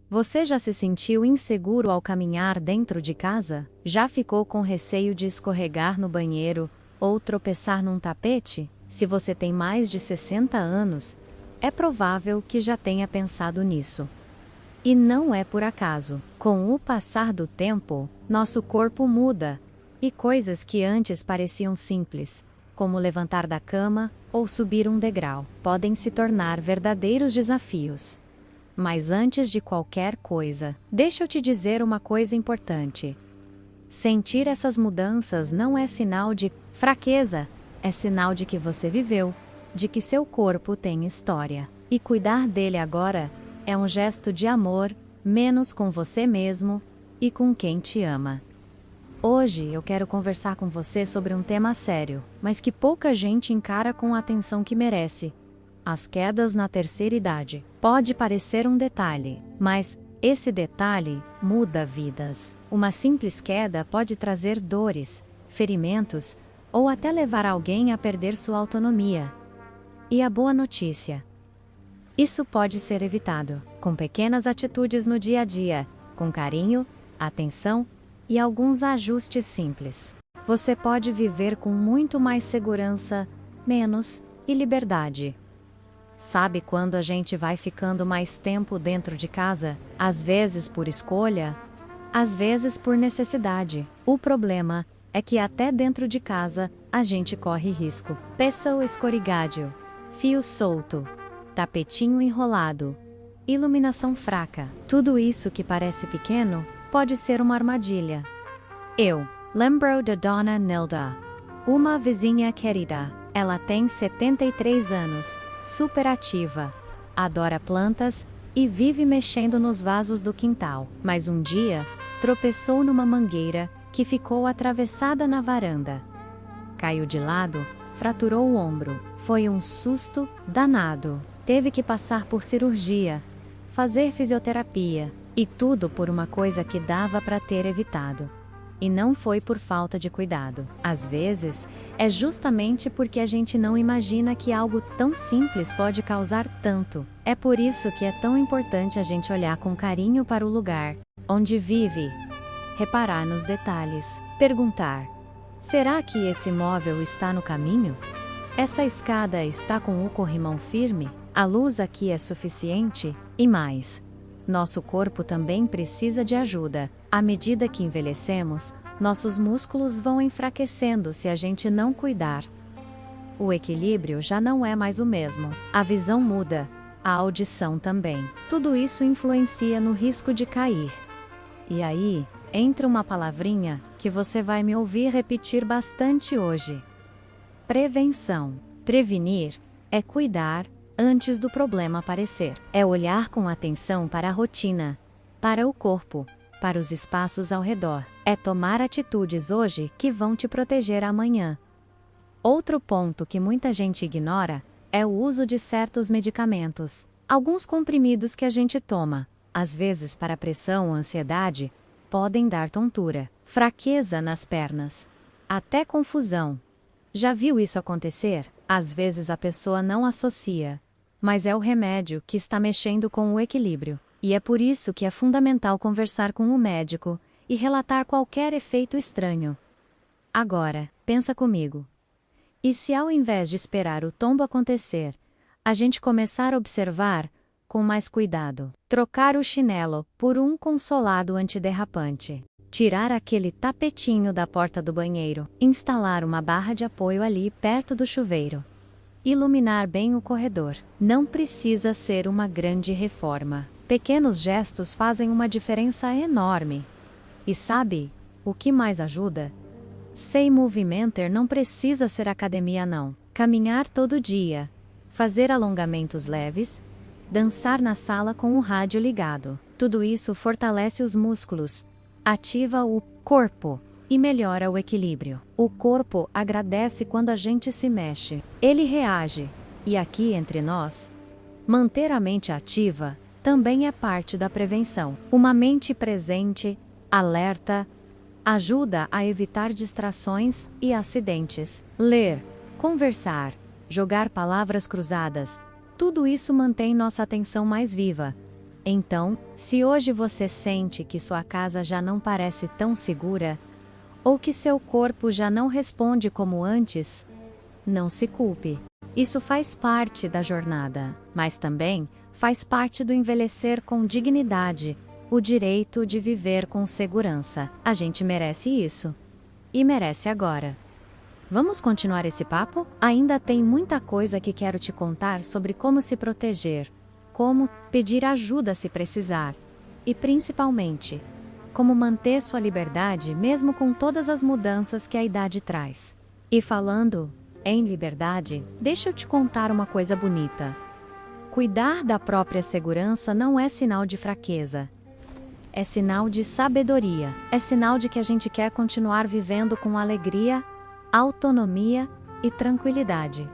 Você já se sentiu inseguro ao caminhar dentro de casa? Já ficou com receio de escorregar no banheiro ou tropeçar num tapete? Se você tem mais de 60 anos, é provável que já tenha pensado nisso. E não é por acaso. Com o passar do tempo, nosso corpo muda, e coisas que antes pareciam simples, como levantar da cama ou subir um degrau, podem se tornar verdadeiros desafios. Mas antes de qualquer coisa, deixa eu te dizer uma coisa importante. Sentir essas mudanças não é sinal de fraqueza, é sinal de que você viveu, de que seu corpo tem história. E cuidar dele agora é um gesto de amor, menos com você mesmo e com quem te ama. Hoje eu quero conversar com você sobre um tema sério, mas que pouca gente encara com a atenção que merece. As quedas na terceira idade. Pode parecer um detalhe, mas esse detalhe muda vidas. Uma simples queda pode trazer dores, ferimentos ou até levar alguém a perder sua autonomia. E a boa notícia: isso pode ser evitado, com pequenas atitudes no dia a dia, com carinho, atenção e alguns ajustes simples. Você pode viver com muito mais segurança, menos e liberdade. Sabe quando a gente vai ficando mais tempo dentro de casa? Às vezes por escolha, às vezes por necessidade. O problema é que até dentro de casa a gente corre risco. Peça escorregadio, fio solto, tapetinho enrolado, iluminação fraca. Tudo isso que parece pequeno pode ser uma armadilha. Eu lembro da Dona Nilda, uma vizinha querida. Ela tem 73 anos, super ativa, adora plantas e vive mexendo nos vasos do quintal. Mas um dia, tropeçou numa mangueira que ficou atravessada na varanda. Caiu de lado, fraturou o ombro. Foi um susto danado. Teve que passar por cirurgia, fazer fisioterapia, e tudo por uma coisa que dava para ter evitado. E não foi por falta de cuidado. Às vezes, é justamente porque a gente não imagina que algo tão simples pode causar tanto. É por isso que é tão importante a gente olhar com carinho para o lugar onde vive, reparar nos detalhes, perguntar: será que esse móvel está no caminho? Essa escada está com o corrimão firme? A luz aqui é suficiente? E mais, nosso corpo também precisa de ajuda. À medida que envelhecemos, nossos músculos vão enfraquecendo se a gente não cuidar. O equilíbrio já não é mais o mesmo. A visão muda, a audição também. Tudo isso influencia no risco de cair. E aí, entra uma palavrinha que você vai me ouvir repetir bastante hoje: prevenção. Prevenir é cuidar antes do problema aparecer. É olhar com atenção para a rotina, para o corpo, para os espaços ao redor. É tomar atitudes hoje que vão te proteger amanhã. Outro ponto que muita gente ignora é o uso de certos medicamentos. Alguns comprimidos que a gente toma, às vezes para pressão ou ansiedade, podem dar tontura, fraqueza nas pernas, até confusão. Já viu isso acontecer? Às vezes a pessoa não associa, mas é o remédio que está mexendo com o equilíbrio. E é por isso que é fundamental conversar com o médico e relatar qualquer efeito estranho. Agora, pensa comigo. E se ao invés de esperar o tombo acontecer, a gente começar a observar com mais cuidado? Trocar o chinelo por um consolado antiderrapante. Tirar aquele tapetinho da porta do banheiro. Instalar uma barra de apoio ali perto do chuveiro. Iluminar bem o corredor. Não precisa ser uma grande reforma. Pequenos gestos fazem uma diferença enorme. E sabe o que mais ajuda? Sem movimenter não precisa ser academia não. Caminhar todo dia, fazer alongamentos leves, dançar na sala com o rádio ligado. Tudo isso fortalece os músculos, ativa o corpo e melhora o equilíbrio. O corpo agradece quando a gente se mexe. Ele reage. E aqui entre nós, manter a mente ativa também é parte da prevenção. Uma mente presente, alerta, ajuda a evitar distrações e acidentes. Ler, conversar, jogar palavras cruzadas, tudo isso mantém nossa atenção mais viva. Então, se hoje você sente que sua casa já não parece tão segura, ou que seu corpo já não responde como antes, não se culpe. Isso faz parte da jornada, mas também faz parte do envelhecer com dignidade, o direito de viver com segurança. A gente merece isso. E merece agora. Vamos continuar esse papo? Ainda tem muita coisa que quero te contar sobre como se proteger, como pedir ajuda se precisar, e principalmente, como manter sua liberdade mesmo com todas as mudanças que a idade traz. E falando em liberdade, deixa eu te contar uma coisa bonita. Cuidar da própria segurança não é sinal de fraqueza. É sinal de sabedoria. É sinal de que a gente quer continuar vivendo com alegria, autonomia e tranquilidade.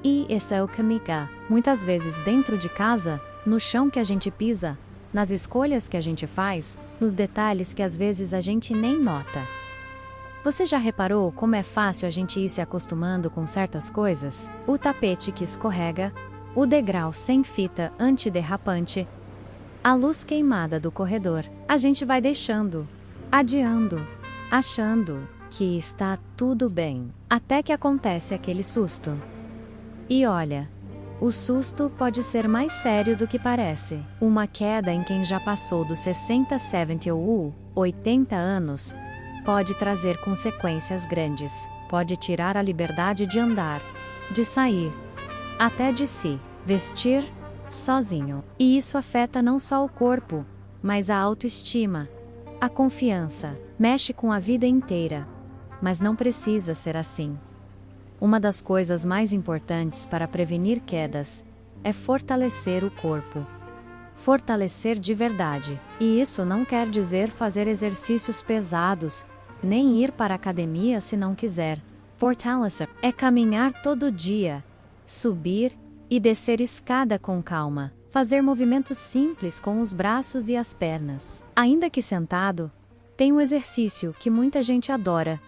E esse é o caminho. Muitas vezes dentro de casa, no chão que a gente pisa, nas escolhas que a gente faz, nos detalhes que às vezes a gente nem nota. Você já reparou como é fácil a gente ir se acostumando com certas coisas? O tapete que escorrega, o degrau sem fita antiderrapante, a luz queimada do corredor. A gente vai deixando, adiando, achando que está tudo bem, até que acontece aquele susto. E olha, o susto pode ser mais sério do que parece. Uma queda em quem já passou dos 60, 70 ou 80 anos pode trazer consequências grandes. Pode tirar a liberdade de andar, de sair, até de se vestir sozinho. E isso afeta não só o corpo, mas a autoestima, a confiança. Mexe com a vida inteira. Mas não precisa ser assim. Uma das coisas mais importantes para prevenir quedas é fortalecer o corpo. Fortalecer de verdade. E isso não quer dizer fazer exercícios pesados, nem ir para a academia se não quiser. Fortalecer é caminhar todo dia, subir e descer escada com calma, fazer movimentos simples com os braços e as pernas. Ainda que sentado, tem um exercício que muita gente adora: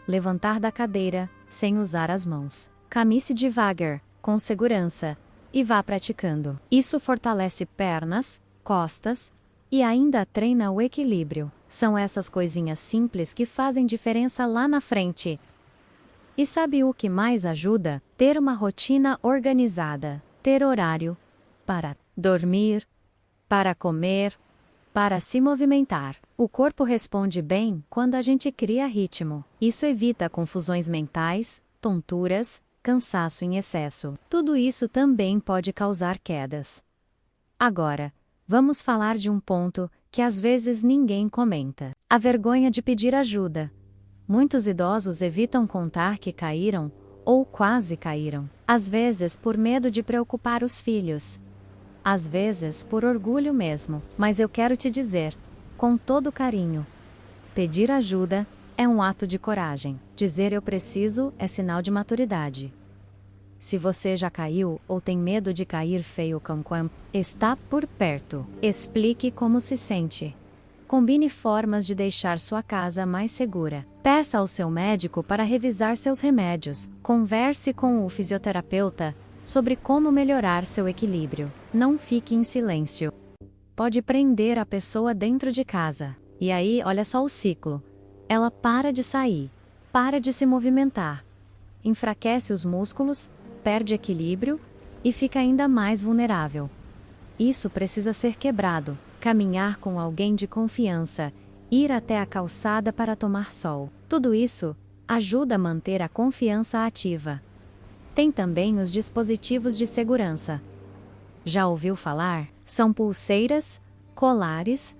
levantar da cadeira sem usar as mãos. Caminhe devagar, com segurança, e vá praticando. Isso fortalece pernas, costas e ainda treina o equilíbrio. São essas coisinhas simples que fazem diferença lá na frente. E sabe o que mais ajuda? Ter uma rotina organizada. Ter horário para dormir, para comer, para se movimentar. O corpo responde bem quando a gente cria ritmo. Isso evita confusões mentais, tonturas, cansaço em excesso. Tudo isso também pode causar quedas. Agora, vamos falar de um ponto que às vezes ninguém comenta: a vergonha de pedir ajuda. Muitos idosos evitam contar que caíram ou quase caíram. Às vezes por medo de preocupar os filhos. Às vezes por orgulho mesmo. Mas eu quero te dizer, com todo carinho, pedir ajuda é um ato de coragem. Dizer eu preciso é sinal de maturidade. Se você já caiu ou tem medo de cair feio com está por perto. Explique como se sente. Combine formas de deixar sua casa mais segura. Peça ao seu médico para revisar seus remédios. Converse com o fisioterapeuta sobre como melhorar seu equilíbrio. Não fique em silêncio. Pode prender a pessoa dentro de casa. E aí, olha só o ciclo. Ela para de sair, para de se movimentar, enfraquece os músculos, perde equilíbrio e fica ainda mais vulnerável. Isso precisa ser quebrado. Caminhar com alguém de confiança, ir até a calçada para tomar sol. Tudo isso ajuda a manter a confiança ativa. Tem também os dispositivos de segurança. Já ouviu falar? São pulseiras, colares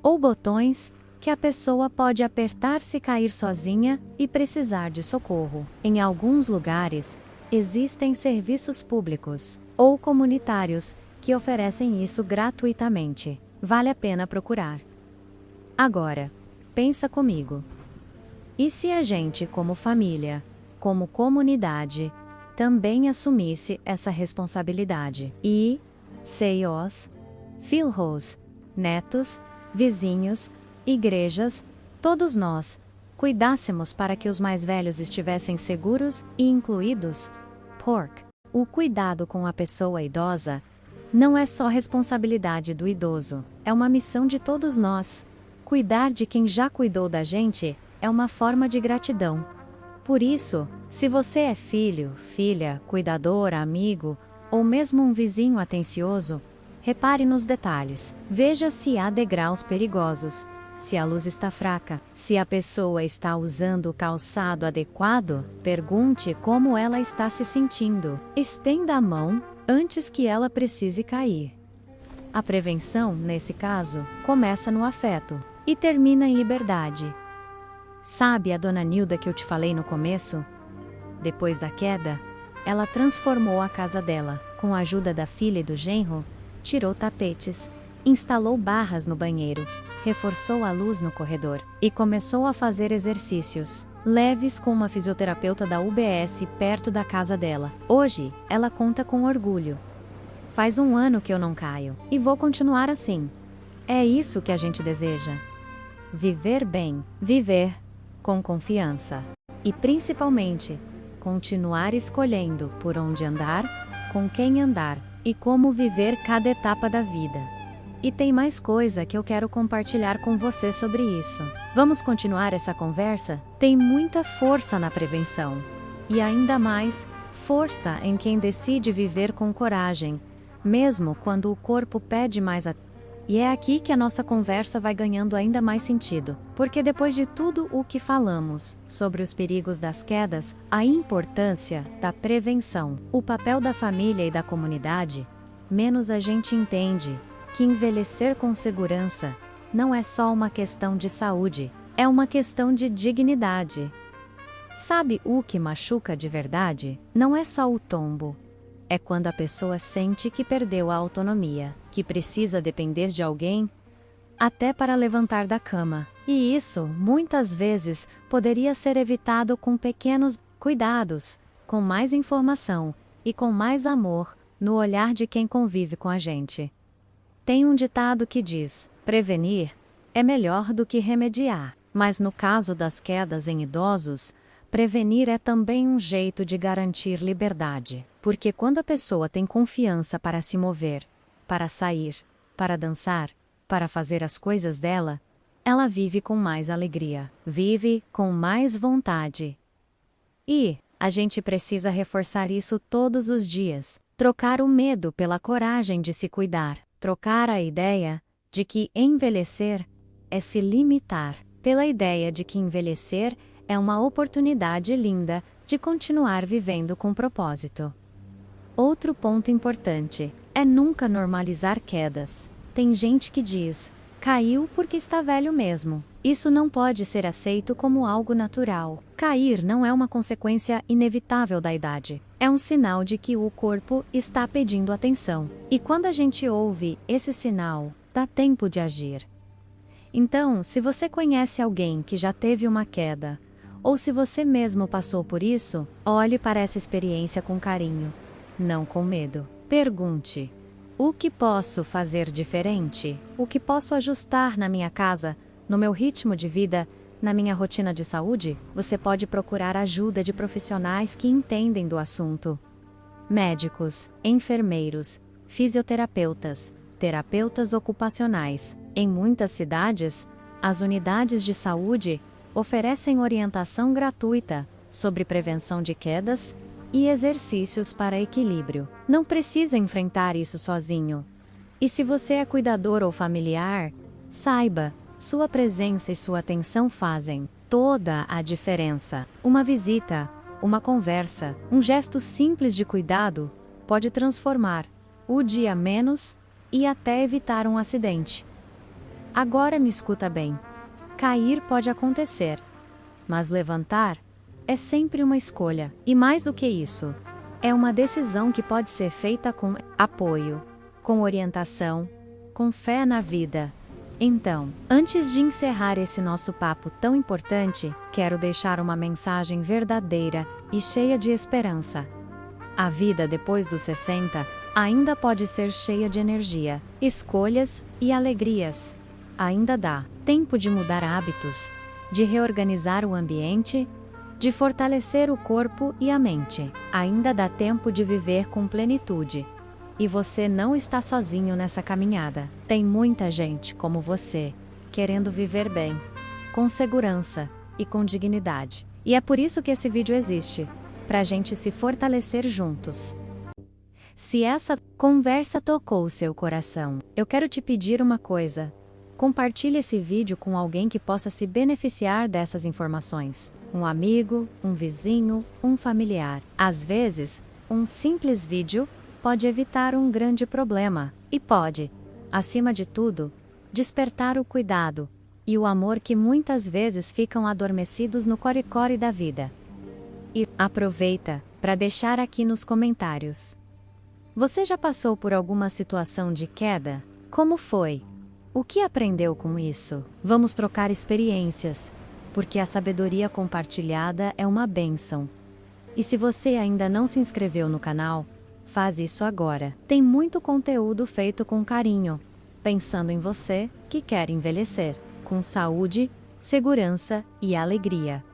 ou botões que a pessoa pode apertar se cair sozinha e precisar de socorro. Em alguns lugares, existem serviços públicos ou comunitários que oferecem isso gratuitamente. Vale a pena procurar. Agora, pensa comigo. E se a gente, como família, como comunidade, também assumisse essa responsabilidade? E, CEOs, filhos, netos, vizinhos, igrejas, todos nós, cuidássemos para que os mais velhos estivessem seguros e incluídos? O cuidado com a pessoa idosa Não é só responsabilidade do idoso, é uma missão de todos nós. Cuidar de quem já cuidou da gente é uma forma de gratidão. Por isso, se você é filho, filha, cuidador, amigo, ou mesmo um vizinho atencioso, repare nos detalhes. Veja se há degraus perigosos, se a luz está fraca, se a pessoa está usando o calçado adequado. Pergunte como ela está se sentindo. Estenda a mão antes que ela precise cair. A prevenção, nesse caso, começa no afeto e termina em liberdade. Sabe a dona Nilda que eu te falei no começo? Depois da queda, ela transformou a casa dela. Com a ajuda da filha e do genro, tirou tapetes, instalou barras no banheiro, reforçou a luz no corredor e começou a fazer exercícios leves com uma fisioterapeuta da UBS perto da casa dela. Hoje, ela conta com orgulho. Faz 1 ano que eu não caio e vou continuar assim. É isso que a gente deseja. Viver bem, viver com confiança e, principalmente, continuar escolhendo por onde andar, com quem andar e como viver cada etapa da vida. E tem mais coisa que eu quero compartilhar com você sobre isso. Vamos continuar essa conversa? Tem muita força na prevenção. E ainda mais, força em quem decide viver com coragem, mesmo quando o corpo pede mais atenção. E é aqui que a nossa conversa vai ganhando ainda mais sentido, porque depois de tudo o que falamos sobre os perigos das quedas, a importância da prevenção, o papel da família e da comunidade, menos a gente entende que envelhecer com segurança não é só uma questão de saúde, é uma questão de dignidade. Sabe o que machuca de verdade? Não é só o tombo. É quando a pessoa sente que perdeu a autonomia, que precisa depender de alguém, até para levantar da cama. E isso, muitas vezes, poderia ser evitado com pequenos cuidados, com mais informação e com mais amor no olhar de quem convive com a gente. Tem um ditado que diz: prevenir é melhor do que remediar. Mas no caso das quedas em idosos, prevenir é também um jeito de garantir liberdade. Porque quando a pessoa tem confiança para se mover, para sair, para dançar, para fazer as coisas dela, ela vive com mais alegria, vive com mais vontade. E a gente precisa reforçar isso todos os dias. Trocar o medo pela coragem de se cuidar. Trocar a ideia de que envelhecer é se limitar, pela ideia de que envelhecer é uma oportunidade linda de continuar vivendo com propósito. Outro ponto importante é nunca normalizar quedas. Tem gente que diz: caiu porque está velho mesmo. Isso não pode ser aceito como algo natural. Cair não é uma consequência inevitável da idade. É um sinal de que o corpo está pedindo atenção. E quando a gente ouve esse sinal, dá tempo de agir. Então, se você conhece alguém que já teve uma queda, ou se você mesmo passou por isso, olhe para essa experiência com carinho, não com medo. Pergunte: o que posso fazer diferente? O que posso ajustar na minha casa, no meu ritmo de vida, na minha rotina de saúde? Você pode procurar ajuda de profissionais que entendem do assunto. Médicos, enfermeiros, fisioterapeutas, terapeutas ocupacionais. Em muitas cidades, as unidades de saúde oferecem orientação gratuita sobre prevenção de quedas e exercícios para equilíbrio. Não precisa enfrentar isso sozinho. E se você é cuidador ou familiar, saiba, sua presença e sua atenção fazem toda a diferença. Uma visita, uma conversa, um gesto simples de cuidado pode transformar o dia menos e até evitar um acidente. Agora me escuta bem. Cair pode acontecer, mas levantar é sempre uma escolha. E mais do que isso, é uma decisão que pode ser feita com apoio, com orientação, com fé na vida. Então, antes de encerrar esse nosso papo tão importante, quero deixar uma mensagem verdadeira e cheia de esperança. A vida depois dos 60 ainda pode ser cheia de energia, escolhas e alegrias. Ainda dá tempo de mudar hábitos, de reorganizar o ambiente, de fortalecer o corpo e a mente. Ainda dá tempo de viver com plenitude. E você não está sozinho nessa caminhada. Tem muita gente como você, querendo viver bem, com segurança e com dignidade. E é por isso que esse vídeo existe, pra gente se fortalecer juntos. Se essa conversa tocou o seu coração, eu quero te pedir uma coisa. Compartilhe esse vídeo com alguém que possa se beneficiar dessas informações. Um amigo, um vizinho, um familiar. Às vezes, um simples vídeo pode evitar um grande problema. E pode, acima de tudo, despertar o cuidado e o amor que muitas vezes ficam adormecidos no core-core da vida. E aproveita para deixar aqui nos comentários. Você já passou por alguma situação de queda? Como foi? O que aprendeu com isso? Vamos trocar experiências, porque a sabedoria compartilhada é uma bênção. E se você ainda não se inscreveu no canal, faz isso agora. Tem muito conteúdo feito com carinho, pensando em você que quer envelhecer, com saúde, segurança e alegria.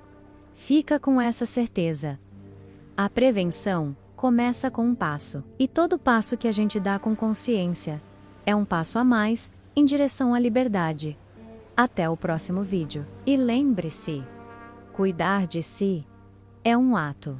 Fica com essa certeza. A prevenção começa com um passo, e todo passo que a gente dá com consciência é um passo a mais em direção à liberdade. Até o próximo vídeo. E lembre-se, cuidar de si é um ato.